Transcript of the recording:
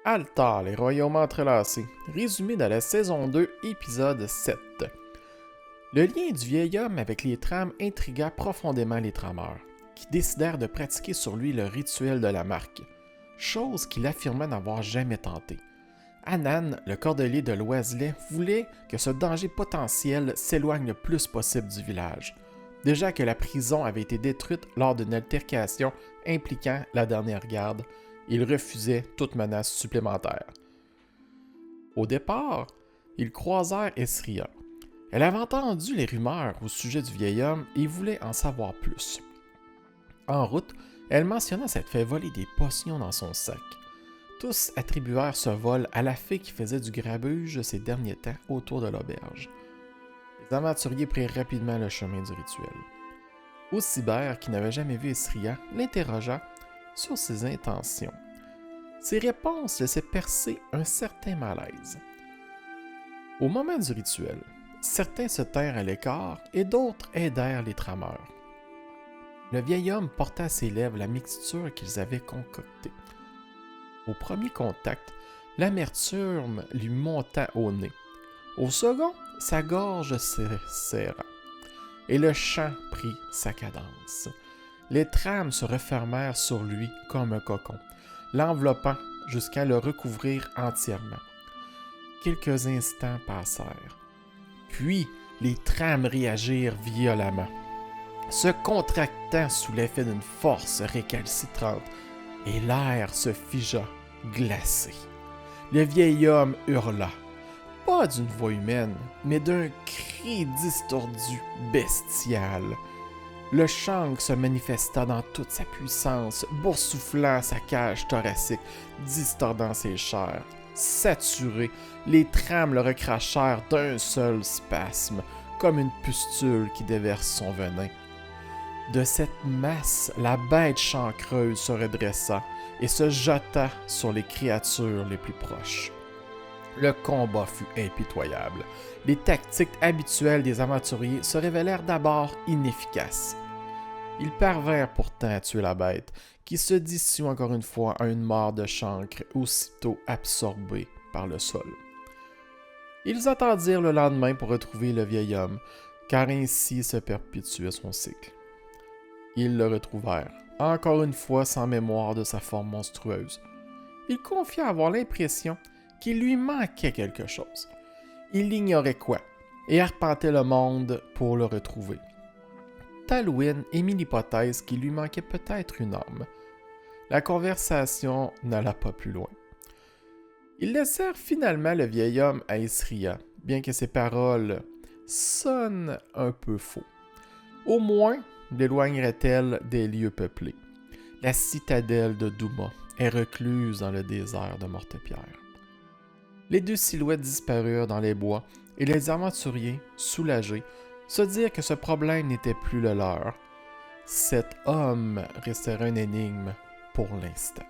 Altar, les royaumes entrelacés. Résumé dans la saison 2, épisode 7. Le lien du vieil homme avec les trames intrigua profondément les trameurs, qui décidèrent de pratiquer sur lui le rituel de la marque, chose qu'il affirmait n'avoir jamais tenté. Anan, le cordelier de Loiselet, voulait que ce danger potentiel s'éloigne le plus possible du village, déjà que la prison avait été détruite lors d'une altercation impliquant la dernière garde. Il refusait toute menace supplémentaire. Au départ, ils croisèrent Esria. Elle avait entendu les rumeurs au sujet du vieil homme et voulait en savoir plus. En route, elle mentionna s'être fait voler des potions dans son sac. Tous attribuèrent ce vol à la fée qui faisait du grabuge ces derniers temps autour de l'auberge. Les aventuriers prirent rapidement le chemin du rituel. Ocibert, qui n'avait jamais vu Esria, l'interrogea sur ses intentions. Ses réponses laissaient percer un certain malaise. Au moment du rituel, certains se tinrent à l'écart et d'autres aidèrent les trameurs. Le vieil homme porta à ses lèvres la mixture qu'ils avaient concoctée. Au premier contact, l'amertume lui monta au nez. Au second, sa gorge se serra. Et le chant prit sa cadence. Les trames se refermèrent sur lui comme un cocon, l'enveloppant jusqu'à le recouvrir entièrement. Quelques instants passèrent. Puis, les trames réagirent violemment, se contractant sous l'effet d'une force récalcitrante, et l'air se figea, glacé. Le vieil homme hurla, pas d'une voix humaine, mais d'un cri distordu, bestial. Le Shang se manifesta dans toute sa puissance, boursouflant sa cage thoracique, distordant ses chairs. Saturé, les trames le recrachèrent d'un seul spasme, comme une pustule qui déverse son venin. De cette masse, la bête chancreuse se redressa et se jeta sur les créatures les plus proches. Le combat fut impitoyable. Les tactiques habituelles des aventuriers se révélèrent d'abord inefficaces. Ils parvinrent pourtant à tuer la bête, qui se dissout encore une fois à une mort de chancre aussitôt absorbée par le sol. Ils attendirent le lendemain pour retrouver le vieil homme, car ainsi se perpétuait son cycle. Ils le retrouvèrent, encore une fois sans mémoire de sa forme monstrueuse. Il confia avoir l'impression qu'il lui manquait quelque chose. Il ignorait quoi, et arpentait le monde pour le retrouver. Talouine émit l'hypothèse qu'il lui manquait peut-être une âme. La conversation n'alla pas plus loin. Ils laissèrent finalement le vieil homme à Esria, bien que ses paroles sonnent un peu faux. Au moins l'éloignerait-elle des lieux peuplés. La citadelle de Douma est recluse dans le désert de Mortepierre. Les deux silhouettes disparurent dans les bois et les aventuriers, soulagés, se dirent que ce problème n'était plus le leur. Cet homme restera une énigme pour l'instant.